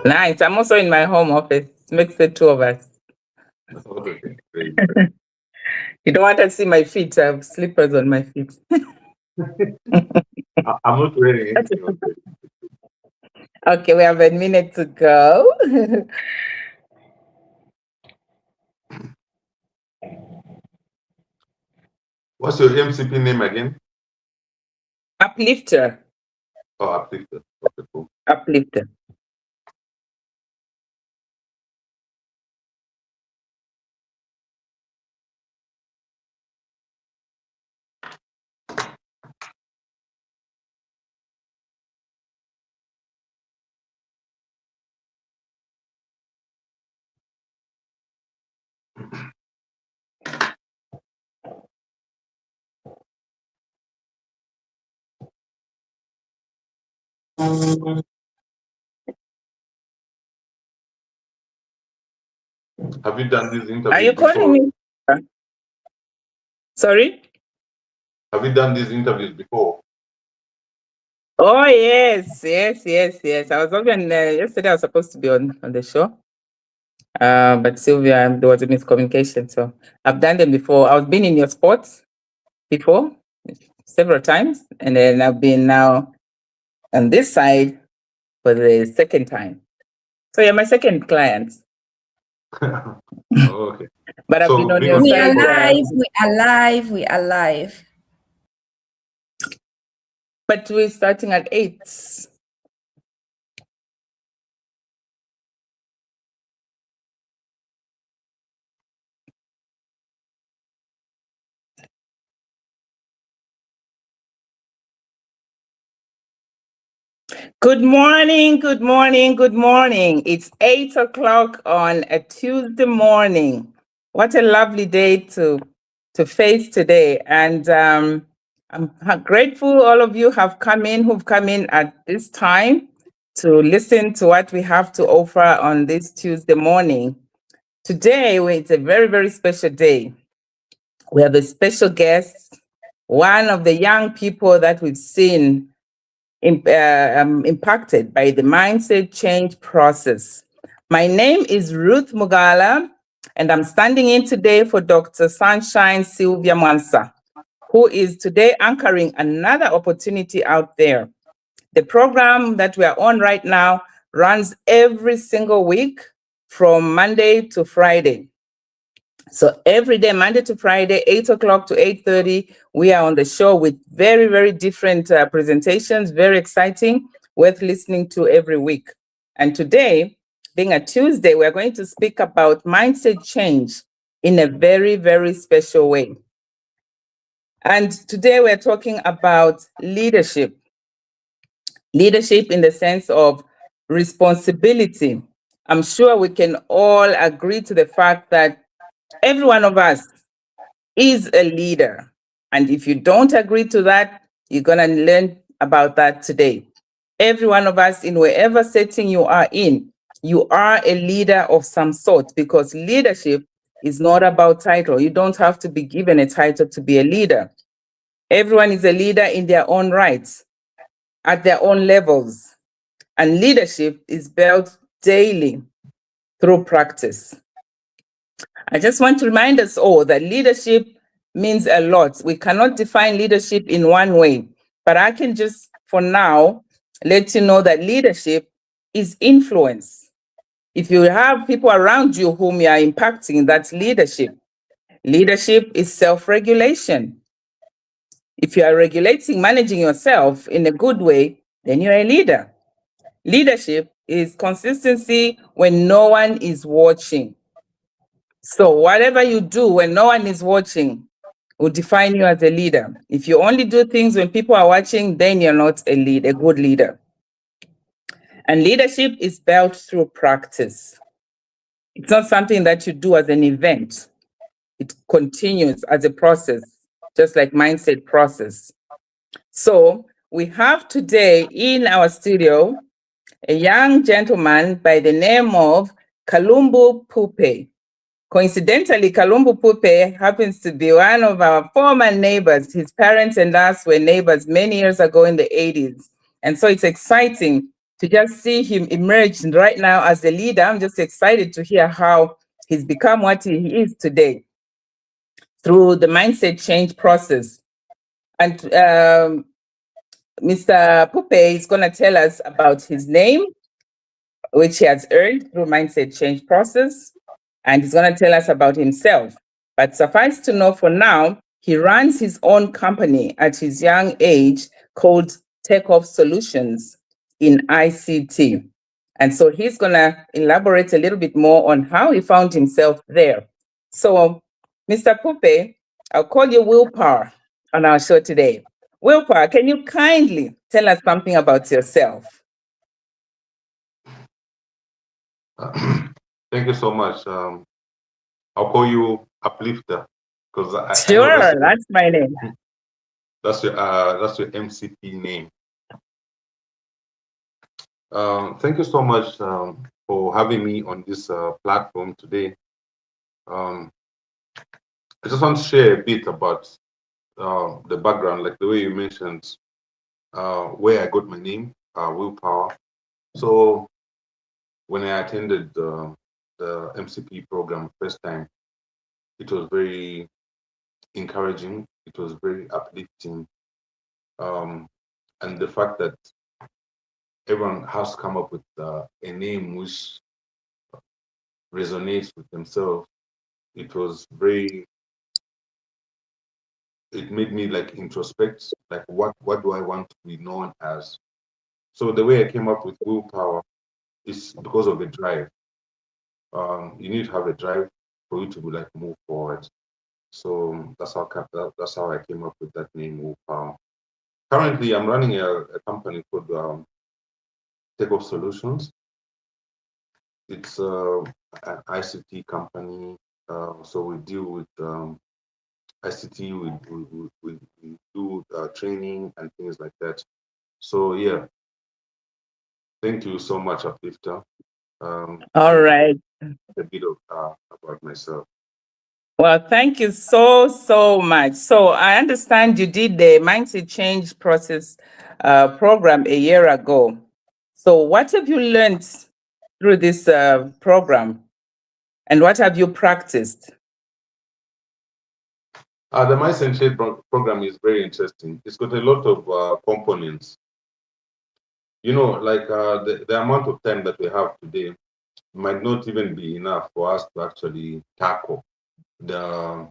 Nice. I'm also in my home office. It makes the two of us. Okay. Great. You don't want to see my feet. I have slippers on my feet. I'm not wearing anything. Okay. Okay, we have a minute to go. What's your MCP name again? Uplifter. Oh, Uplifter. Okay, cool. Uplifter. Have you done these interviews Are you calling before? me? Sorry? Have you done these interviews before? Oh, yes. I was even, yesterday I was supposed to be on the show. But Sylvia, there was a miscommunication. So I've done them before. I've been in your sports before, several times. And then I've been now on this side for the second time. So you're my second client. Oh, okay. But I've So been on being your on We side. are live. But we're starting at 8. Good morning. It's 8 o'clock on a Tuesday morning. What a lovely day to face today. And I'm grateful all of you who've come in at this time to listen to what we have to offer on this Tuesday morning. Today, it's a very, very special day. We have a special guest, one of the young people that we've seen impacted by the mindset change process. My name is Ruth Mugala, and I'm standing in today for Dr. Sunshine Sylvia Mansa, who is today anchoring another opportunity out there. The program that we are on right now runs every single week from Monday to Friday. So every day, Monday to Friday, 8 o'clock to 8:30, we are on the show with very, very different presentations, very exciting, worth listening to every week. And today, being a Tuesday, we're going to speak about mindset change in a very, very special way. And today we're talking about leadership. Leadership in the sense of responsibility. I'm sure we can all agree to the fact that every one of us is a leader. And if you don't agree to that, you're going to learn about that today. Every one of us, in wherever setting you are in, you are a leader of some sort, because leadership is not about title. You don't have to be given a title to be a leader. Everyone is a leader in their own rights, at their own levels. And leadership is built daily through practice. I just want to remind us all that leadership means a lot. We cannot define leadership in one way, but I can just, for now, let you know that leadership is influence. If you have people around you whom you are impacting, that's leadership. Leadership is self-regulation. If you are regulating, managing yourself in a good way, then you're a leader. Leadership is consistency when no one is watching. So whatever you do when no one is watching will define you as a leader. If you only do things when people are watching, then you're not a good leader. And leadership is built through practice. It's not something that you do as an event. It continues as a process, just like mindset process. So we have today in our studio a young gentleman by the name of Kalumbu Pupe. Coincidentally, Kalumbu Pupe happens to be one of our former neighbors. His parents and us were neighbors many years ago in the 80s. And so it's exciting to just see him emerge right now as a leader. I'm just excited to hear how he's become what he is today through the mindset change process. And Mr. Pupe is going to tell us about his name, which he has earned through mindset change process, and he's going to tell us about himself. But suffice to know for now, he runs his own company at his young age called Takeoff Solutions in ICT. And so he's going to elaborate a little bit more on how he found himself there. So, Mr. Pupe, I'll call you Willpower on our show today. Willpower, can you kindly tell us something about yourself? Thank you so much. I'll call you Uplifter because I Sure, know that's my name. that's your MCP name. Thank you so much for having me on this platform today. I just want to share a bit about the background, like the way you mentioned, where I got my name, Willpower. So when I attended the MCP program first time, it was very encouraging. It was very uplifting. And the fact that everyone has come up with a name which resonates with themselves, it made me like introspect, like what do I want to be known as? So the way I came up with Willpower is because of the drive. You need to have a drive for you to like move forward. So that's how I came up with that name, Willpower. Currently, I'm running a company called Takeoff Solutions. It's an ICT company, so we deal with ICT. We do training and things like that. So yeah, thank you so much, Uplifter. All right. A bit of about myself. Well, thank you so much. So I understand you did the mindset change process program a year ago. So what have you learned through this program, and what have you practiced? The mindset change program is very interesting. It's got a lot of components. You know, like the amount of time that we have today might not even be enough for us to actually tackle the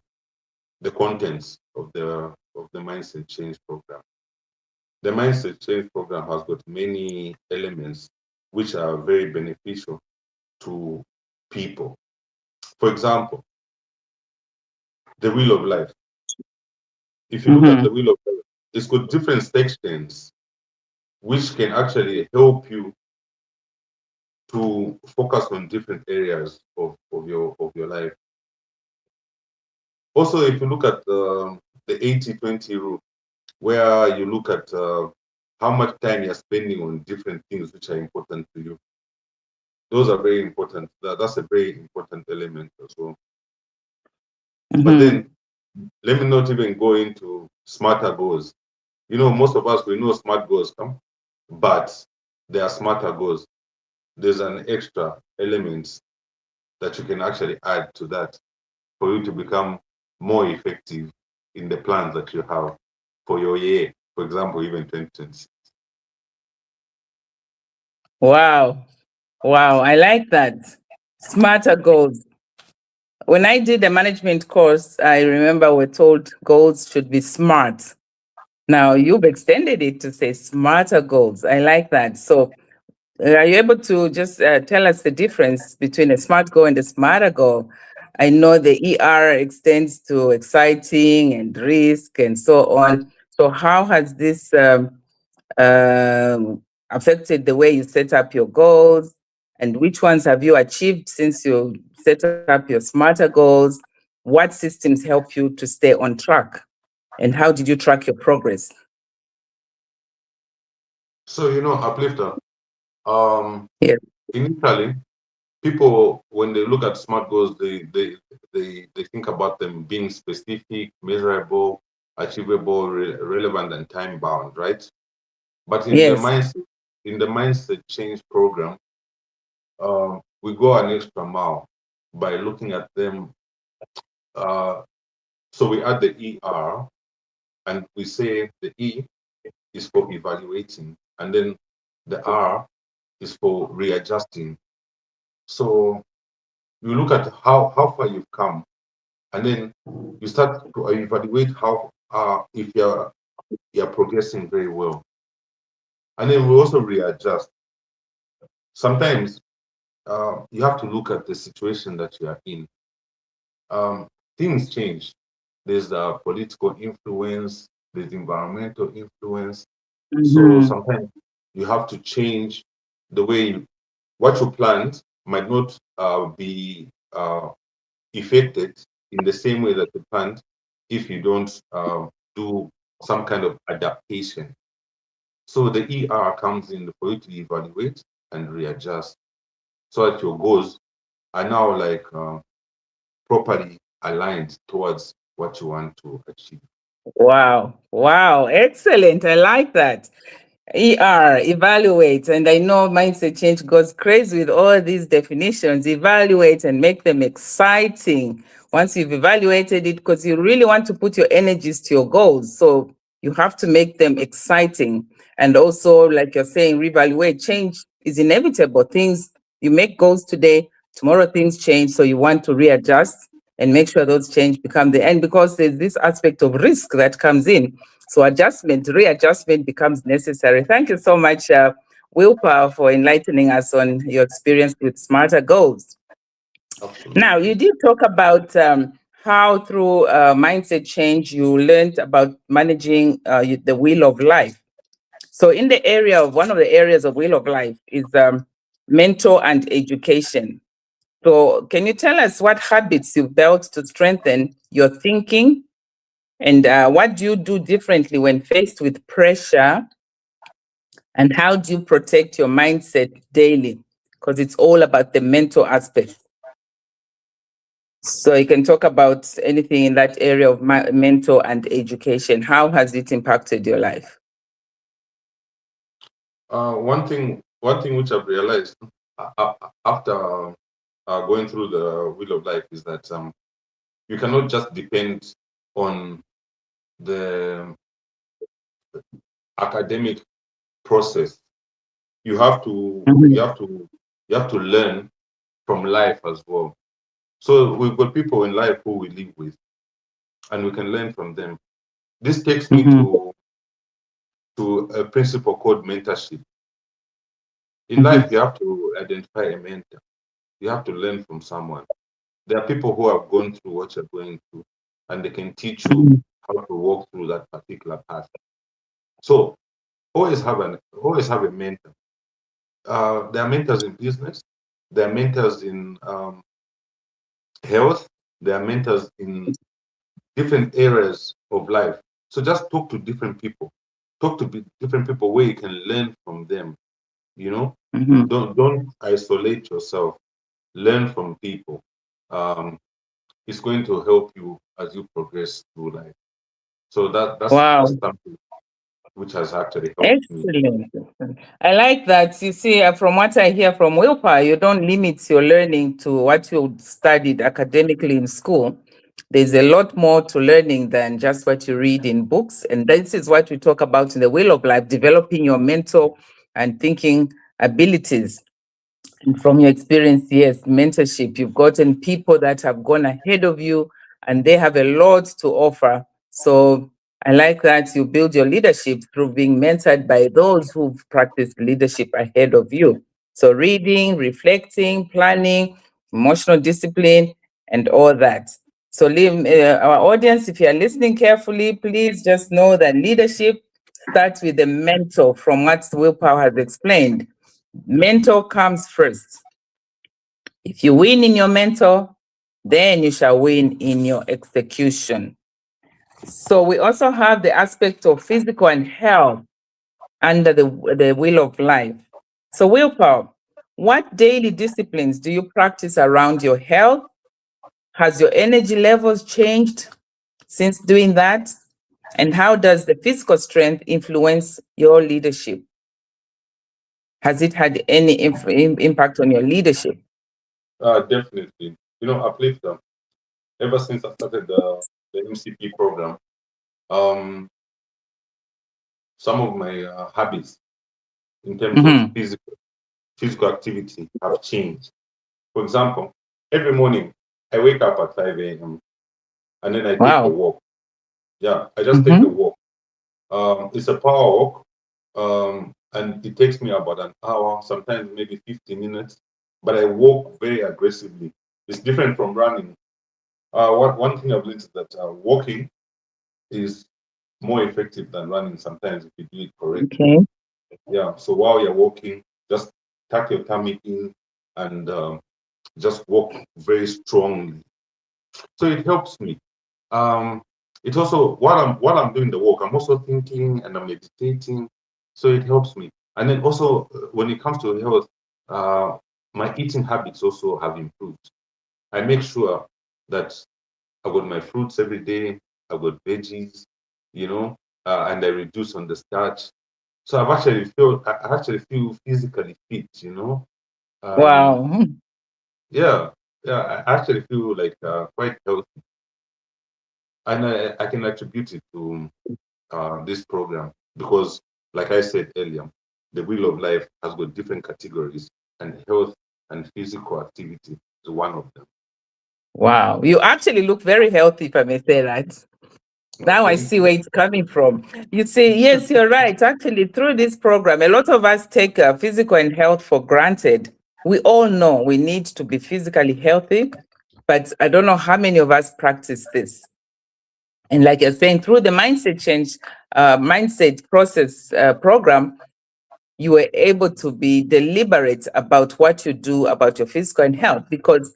contents of the mindset change program. The mindset change program has got many elements which are very beneficial to people. For example, the wheel of life. If you look at the wheel of life, it's got different sections which can actually help you to focus on different areas of your life. Also, if you look at the 80-20 rule, where you look at how much time you're spending on different things which are important to you, those are very important. That's a very important element as well. But then, let me not even go into smarter goals. You know, most of us, we know smart goals come, but they are smarter goals. There's an extra element that you can actually add to that for you to become more effective in the plans that you have for your year, for example, even 2026. Wow. Wow. I like that. Smarter goals. When I did the management course, I remember we're told goals should be smart. Now you've extended it to say smarter goals. I like that. So are you able to just tell us the difference between a smart goal and a smarter goal? I know the ER extends to exciting and risk and so on. So how has this affected the way you set up your goals? And which ones have you achieved since you set up your smarter goals? What systems help you to stay on track? And how did you track your progress? So, you know, Uplifter, Yes. initially, people, when they look at smart goals, they think about them being specific, measurable, achievable, relevant, and time bound, right? But in the Yes. mindset, in the mindset change program, we go an extra mile by looking at them. So we add the ER, and we say the E is for evaluating, and then the R is for readjusting. So you look at how far you've come, and then you start to evaluate how if you're progressing very well, and then we also readjust. Sometimes you have to look at the situation that you are in. Things change. There's political influence, there's environmental influence. So sometimes you have to change the way what you planned might not be affected in the same way that you planned if you don't do some kind of adaptation. So the ER comes in for you to evaluate and readjust so that your goals are now like properly aligned towards what you want to achieve. Wow, excellent. I like that. Evaluate. And I know mindset change goes crazy with all these definitions. Evaluate and make them exciting. Once you've evaluated it, because you really want to put your energies to your goals. So you have to make them exciting. And also, like you're saying, reevaluate. Change is inevitable. Things, you make goals today, tomorrow things change. So you want to readjust and make sure those change become the end, because there's this aspect of risk that comes in. So readjustment becomes necessary. Thank you so much, Willpower, for enlightening us on your experience with smarter goals. Absolutely. Now, you did talk about how through mindset change, you learned about managing the wheel of life. So in the area of one of the areas of wheel of life is mentor and education. So can you tell us what habits you've built to strengthen your thinking? And what do you do differently when faced with pressure? And how do you protect your mindset daily? Because it's all about the mental aspect. So you can talk about anything in that area of mental and education. How has it impacted your life? One thing which I've realized after going through the wheel of life is that you cannot just depend on the academic process. You have to learn from life as well. So we've got people in life who we live with, and we can learn from them. This takes me to a principle called mentorship. In life, you have to identify a mentor. You have to learn from someone. There are people who have gone through what you're going through, and they can teach you how to walk through that particular path. So always have a mentor. There are mentors in business. There are mentors in health. There are mentors in different areas of life. So just talk to different people. Talk to different people where you can learn from them. You know, don't isolate yourself. Learn from people. It's going to help you as you progress through life. So that's something which has actually helped me. Excellent. I like that. You see, from what I hear from Willpower, you don't limit your learning to what you studied academically in school. There's a lot more to learning than just what you read in books. And this is what we talk about in the Wheel of Life, developing your mental and thinking abilities. And from your experience, yes, mentorship, you've gotten people that have gone ahead of you and they have a lot to offer. So I like that you build your leadership through being mentored by those who've practiced leadership ahead of you. So reading, reflecting, planning, emotional discipline, and all that. So our audience, if you are listening carefully, please just know that leadership starts with a mentor, from what Willpower has explained. Mentor comes first. If you win in your mentor, then you shall win in your execution. So we also have the aspect of physical and health under the wheel of life. So Willpower, what daily disciplines do you practice around your health? Has your energy levels changed since doing that? And how does the physical strength influence your leadership? Has it had any impact on your leadership? Definitely. Uplifter, ever since I started the MCP program, some of my habits in terms of Mm-hmm. physical activity have changed. For example, every morning I wake up at 5 a.m. and then I take a Wow. walk. Yeah, I just take a Mm-hmm. walk. It's a power walk, and it takes me about an hour, sometimes maybe 50 minutes, but I walk very aggressively. It's different from running. One thing I've learned is that walking is more effective than running sometimes if you do it correctly. Okay. Yeah, so while you're walking, just tuck your tummy in and just walk very strongly. So it helps me. Um, it's also while I'm doing the walk, I'm also thinking and I'm meditating, so it helps me. And then also when it comes to health, my eating habits also have improved. I make sure that I got my fruits every day, I got veggies, and I reduce on the starch. So I actually feel physically fit. Um, Wow. yeah, yeah, I actually feel like quite healthy, and I can attribute it to this program because, like I said earlier, the wheel of life has got different categories, and health and physical activity is one of them. Wow. You actually look very healthy, if I may say that. No, Now I thank see you. where it's coming from. You see, yes, you're right. Actually, through this program, a lot of us take physical and health for granted. We all know we need to be physically healthy, but I don't know how many of us practice this. And like you're saying, through the mindset change, mindset process program, you were able to be deliberate about what you do about your physical and health because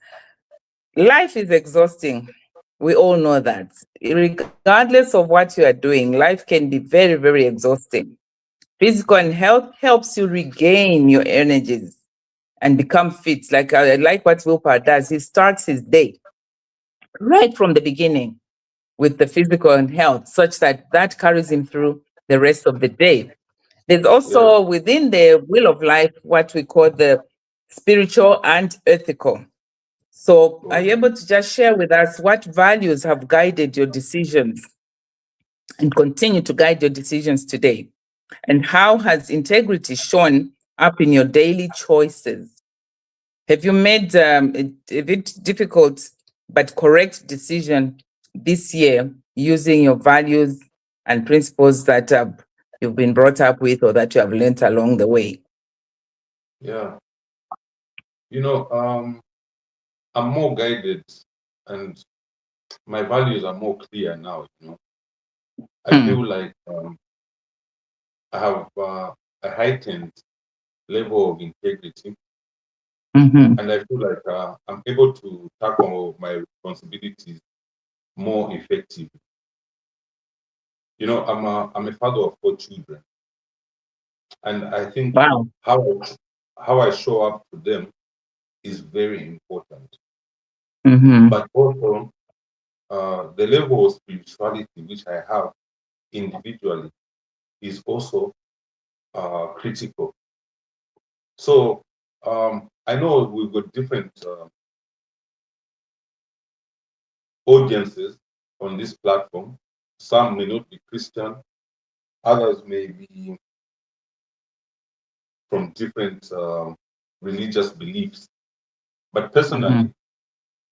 life is exhausting. We all know that. Regardless of what you are doing, life can be very, very exhausting. Physical and health helps you regain your energies and become fit. Like I like what Wilper does. He starts his day right from the beginning with the physical and health, such that that carries him through the rest of the day. There's Yeah, also within the wheel of life what we call the spiritual and ethical. So, are oh, you able to just share with us what values have guided your decisions and continue to guide your decisions today? And how has integrity shown up in your daily choices? Have you made a bit difficult but correct decision this year using your values and principles that you've been brought up with or that you have learned along the way? yeah. You know, I'm more guided, and my values are more clear now. I Hmm. feel like I have a heightened level of integrity, Mm-hmm. and I feel like I'm able to tackle my responsibilities more effectively. I'm a father of 4 children, and I think Wow. how I show up to them is very important. Mm-hmm. But also, the level of spirituality which I have individually is also critical. So I know we've got different audiences on this platform. Some may not be Christian, others may be from different religious beliefs. But Mm-hmm. personally,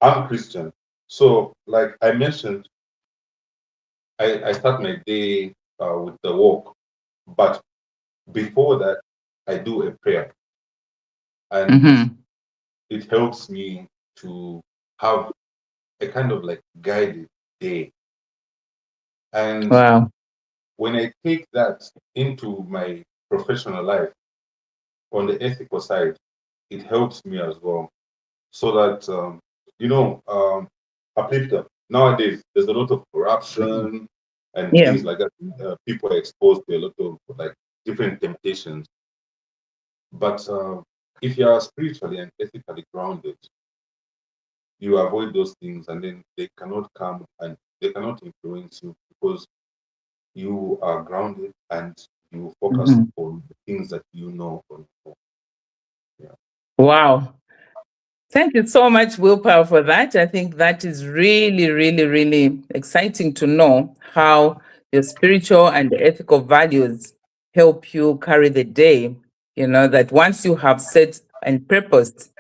I'm Christian. So, like I mentioned, I start my day with the walk. But before that, I do a prayer. And Mm-hmm. it helps me to have a kind of like guided day. And Wow. when I take that into my professional life on the ethical side, it helps me as well. So that, uplifter, nowadays, there's a lot of corruption and Yeah. things like that. People are exposed to a lot of like different temptations. But if you are spiritually and ethically grounded, you avoid those things and then they cannot come and they cannot influence you because you are grounded and you focus Mm-hmm. on the things that you know. Wow. Thank you so much, Willpower, for that. I think that is really, really, really exciting to know how your spiritual and ethical values help you carry the day. You know, that once you have set and purposed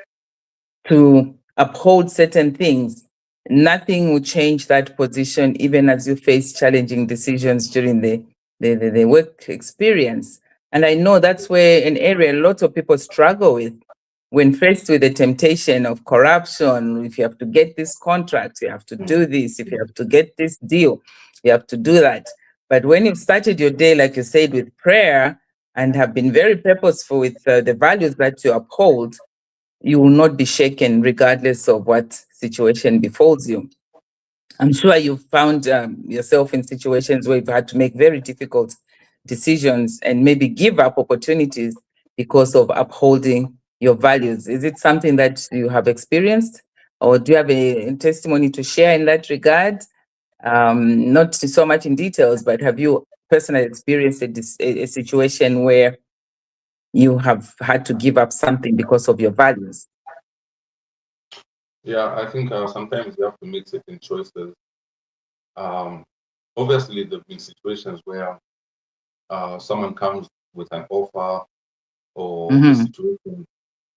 to uphold certain things, nothing will change that position, even as you face challenging decisions during the work experience. And I know that's where an area a lot of people struggle with when faced with the temptation of corruption. If you have to get this contract, you have to do this. If you have to get this deal, you have to do that. But when you've started your day, like you said, with prayer and have been very purposeful with the values that you uphold, you will not be shaken regardless of what situation befalls you. I'm sure you've found yourself in situations where you've had to make very difficult decisions and maybe give up opportunities because of upholding your values. Is it something that you have experienced, or do you have a testimony to share in that regard? Not so much in details, but have you personally experienced a situation where you have had to give up something because of your values? Yeah, I think sometimes you have to make certain choices. Obviously, there have been situations where someone comes with an offer or a situation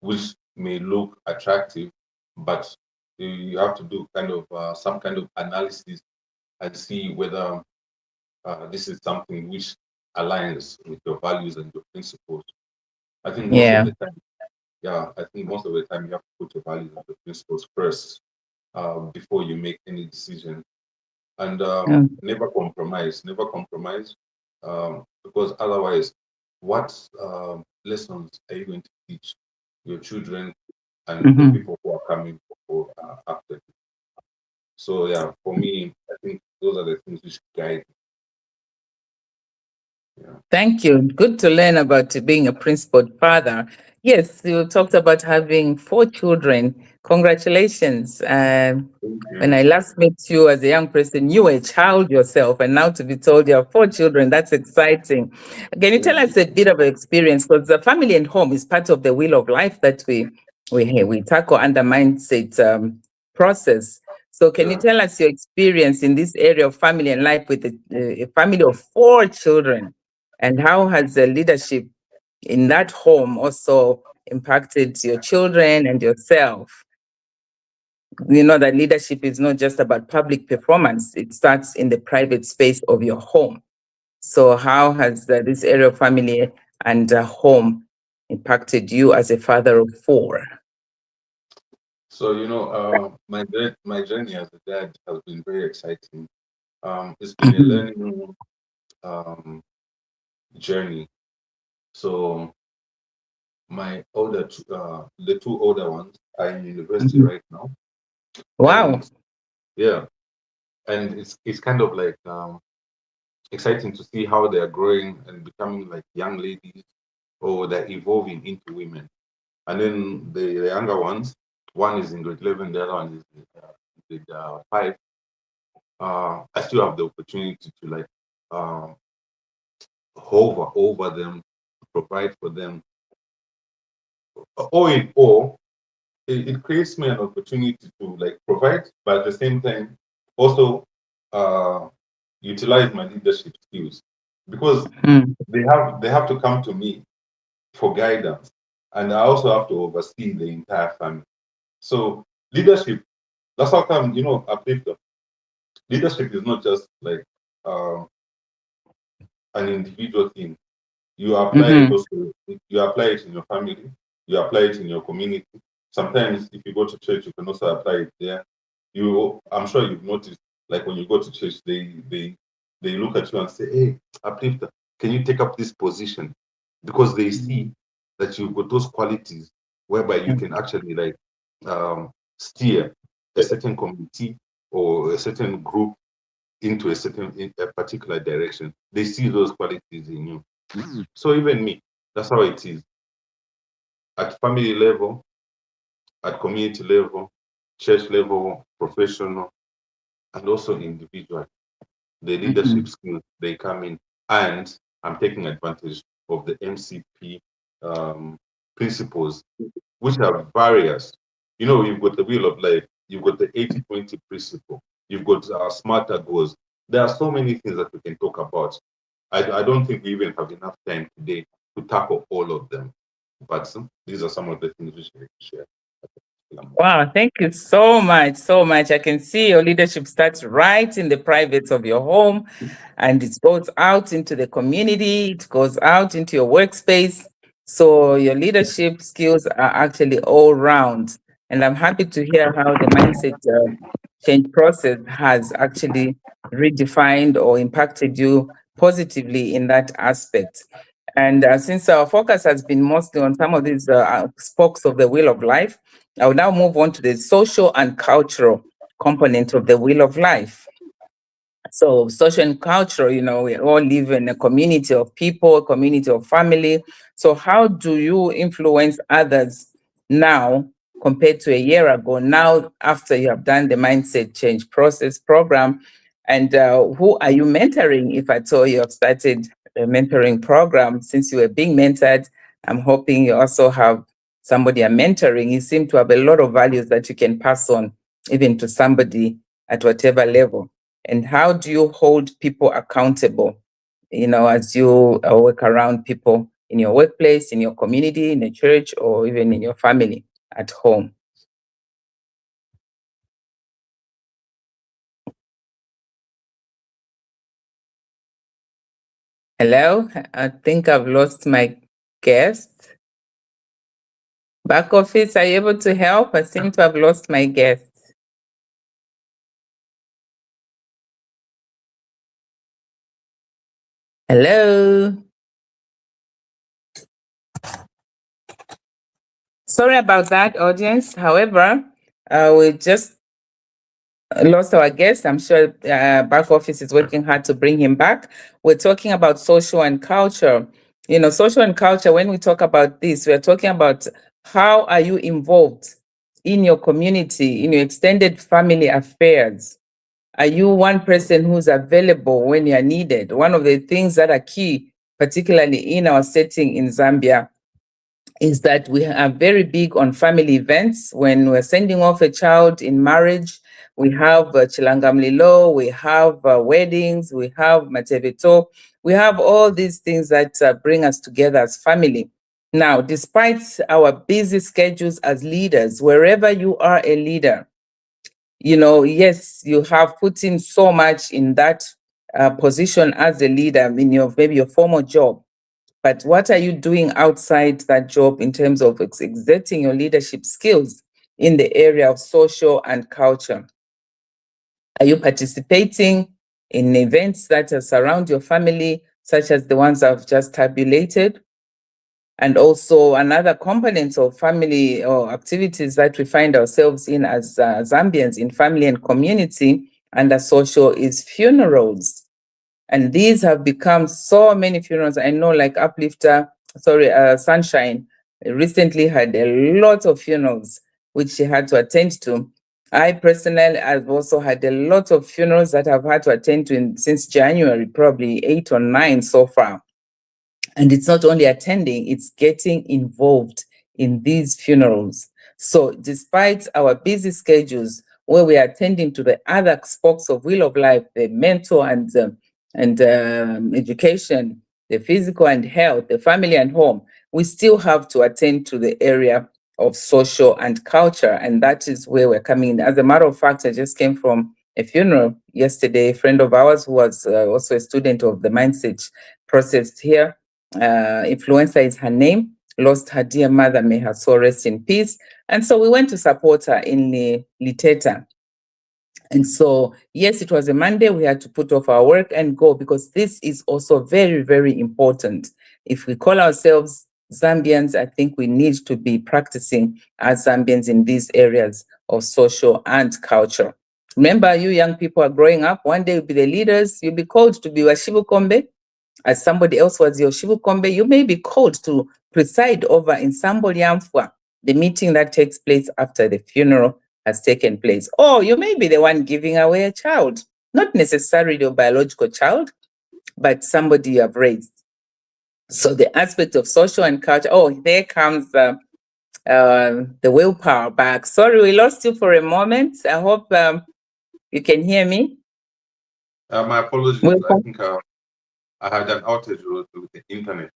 which may look attractive, but you have to do kind of some kind of analysis and see whether this is something which aligns with your values and your principles. I think most of Yeah. the time, I think most of the time you have to put your values and your principles first before you make any decision. And never compromise, because otherwise, what lessons are you going to teach your children and the people who are coming after you? So yeah, for me, I think those are the things which guide. Yeah. Thank you. Good to learn about being a principled father. Yes, you talked about having 4 children. Congratulations. Thank When you. I last met you as a young person, you were a child yourself, and now to be told you have 4 children, that's exciting. Can you tell Thank us a bit of experience? Because the family and home is part of the wheel of life that we tackle under mindset process. So can you Yeah. tell us your experience in this area of family and life with a family of 4 children? And how has the leadership in that home also impacted your children and yourself? You know that leadership is not just about public performance, it starts in the private space of your home. So, how has this area of family and home impacted you as a father of 4? So my journey as a dad has been very exciting. It's been a learning journey. So the 2 older ones are in university right now, Wow. and yeah, and it's kind of like exciting to see how they are growing and becoming like young ladies, or they're evolving into women. And then the younger ones, one is in grade 11, the other one is in grade 5. I still have the opportunity to like hover over them, provide for them. All in all, it creates me an opportunity to like provide, but at the same time also uh, utilize my leadership skills, because Mm. they have to come to me for guidance, and I also have to oversee the entire family. So leadership, that's how come uplift leadership is not just like um, an individual thing. You apply it Mhm. also, you apply it in your family, you apply it in your community. Sometimes if you go to church, you can also apply it there. I'm sure you've noticed, like when you go to church, they look at you and say, "Hey, uplifter, can you take up this position?" Because they see that you've got those qualities whereby you can actually like steer a certain community or a certain group into a particular direction. They see those qualities in you. So even me, that's how it is at family level, at community level, church level, professional, and also individual. The leadership skills, they come in, and I'm taking advantage of the MCP principles which are various. You know, you've got the wheel of life, you've got the 80-20 principle, you've got smarter goals. There are so many things that we can talk about. I don't think we even have enough time today to tackle all of them. But these are some of the things we should share. Wow, thank you so much, so much. I can see your leadership starts right in the privates of your home, and it goes out into the community, it goes out into your workspace. So your leadership skills are actually all round. And I'm happy to hear how the mindset change process has actually redefined or impacted you positively in that aspect. And since our focus has been mostly on some of these spokes of the wheel of life, I will now move on to the social and cultural component of the wheel of life. So social and cultural, you know, we all live in a community of people, a community of family. So how do you influence others now compared to a year ago, now after you have done the mindset change process program? And who are you mentoring, if at all you have started a mentoring program? Since you were being mentored, I'm hoping you also have somebody you're mentoring. You seem to have a lot of values that you can pass on even to somebody at whatever level. And how do you hold people accountable, you know, as you work around people in your workplace, in your community, in the church, or even in your family at home? Hello, I think I've lost my guest. Back office, are you able to help? I seem to have lost my guest. Hello. Sorry about that, audience. However, we just lost our guest. I'm sure back office is working hard to bring him back. We're talking about social and culture. You know, social and culture, when we talk about this, we're talking about how are you involved in your community, in your extended family affairs? Are you one person who's available when you're needed? One of the things that are key, particularly in our setting in Zambia, is that we are very big on family events. When we're sending off a child in marriage, we have chilangamlilo, we have weddings, we have mateveto, we have all these things that bring us together as family. Now, despite our busy schedules as leaders, wherever you are a leader, you know, yes, you have put in so much in that position as a leader in your maybe your former job. But what are you doing outside that job in terms of exerting your leadership skills in the area of social and culture? Are you participating in events that surround your family, such as the ones I've just tabulated? And also another component of family or activities that we find ourselves in as Zambians in family and community under social is funerals. And these have become so many funerals. I know, like Sunshine recently had a lot of funerals which she had to attend to. I personally have also had a lot of funerals that I've had to attend to since January, probably 8 or 9 so far. And it's not only attending, it's getting involved in these funerals. So despite our busy schedules, where we are attending to the other spokes of Wheel of Life, the mental and education, the physical and health, the family and home, we still have to attend to the area of social and culture. And that is where we're coming in. As a matter of fact, I just came from a funeral yesterday. A friend of ours who was also a student of the mindset process here, Influencer is her name, lost her dear mother, may her soul rest in peace. And so we went to support her in Liteta. And so, yes, it was a Monday. We had to put off our work and go because this is also very, very important. If we call ourselves Zambians, I think we need to be practicing as Zambians in these areas of social and culture. Remember, you young people are growing up. One day you'll be the leaders. You'll be called to be Washibu Kombe. As somebody else was your Shivu Kombe, you may be called to preside over in Sambo Liamfwa, the meeting that takes place after the funeral has taken place. Or you may be the one giving away a child, not necessarily your biological child, but somebody you have raised. So the aspect of social and culture, oh, there comes the willpower back. Sorry, we lost you for a moment. I hope you can hear me. My apologies. I think I had an outage with the internet.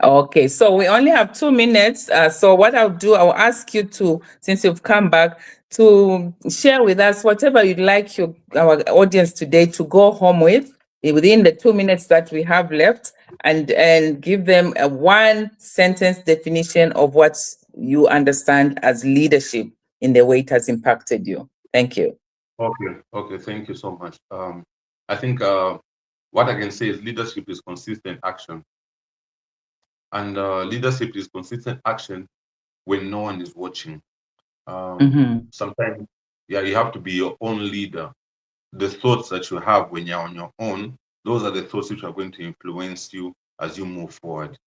Okay, so we only have 2 minutes. So what I'll do, I'll ask you to, since you've come back, to share with us whatever you'd like our audience today to go home with within the 2 minutes that we have left, and give them a 1-sentence definition of what you understand as leadership in the way it has impacted you. Thank you. Okay, thank you so much. I think what I can say is leadership is consistent action. And leadership is consistent action when no one is watching. Sometimes, you have to be your own leader. The thoughts that you have when you're on your own, those are the thoughts which are going to influence you as you move forward.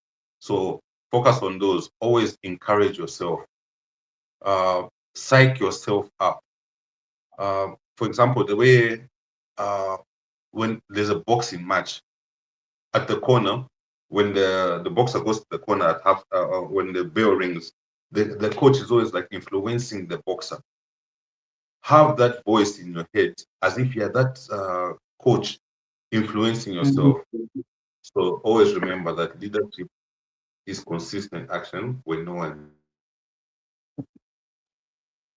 So focus on those. Always encourage yourself. Psych yourself up. For example, the way when there's a boxing match at the corner, when the boxer goes to the corner at half, when the bell rings, the coach is always like influencing the boxer. Have that voice in your head as if you're that coach influencing yourself. So always remember that leadership is consistent action when no one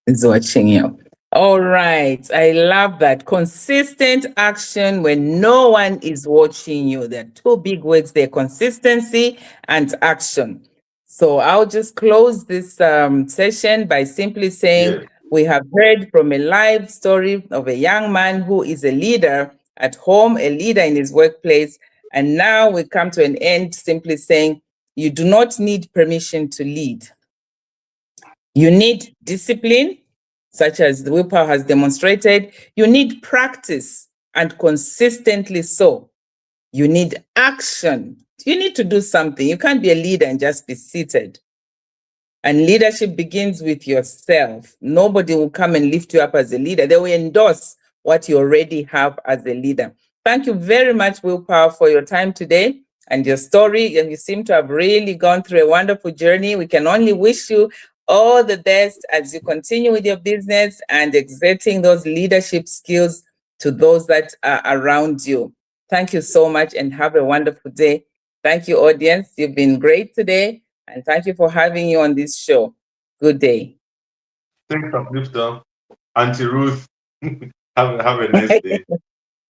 is watching you. All right. I love that. Consistent action when no one is watching you. There are 2 big words there, consistency and action. So I'll just close this session by simply saying we have heard from a live story of a young man who is a leader at home, a leader in his workplace. And now we come to an end simply saying you do not need permission to lead. You need discipline, such as the willpower has demonstrated. You need practice, and consistently so. You need action. You need to do something. You can't be a leader and just be seated. And leadership begins with yourself. Nobody will come and lift you up as a leader. They will endorse what you already have as a leader. Thank you very much, Willpower, for your time today and your story. And you seem to have really gone through a wonderful journey. We can only wish you all the best as you continue with your business and exerting those leadership skills to those that are around you. Thank you so much and have a wonderful day. Thank you, audience. You've been great today. And thank you for having you on this show. Good day. Thanks, Uplifter. Auntie Ruth, have a nice day.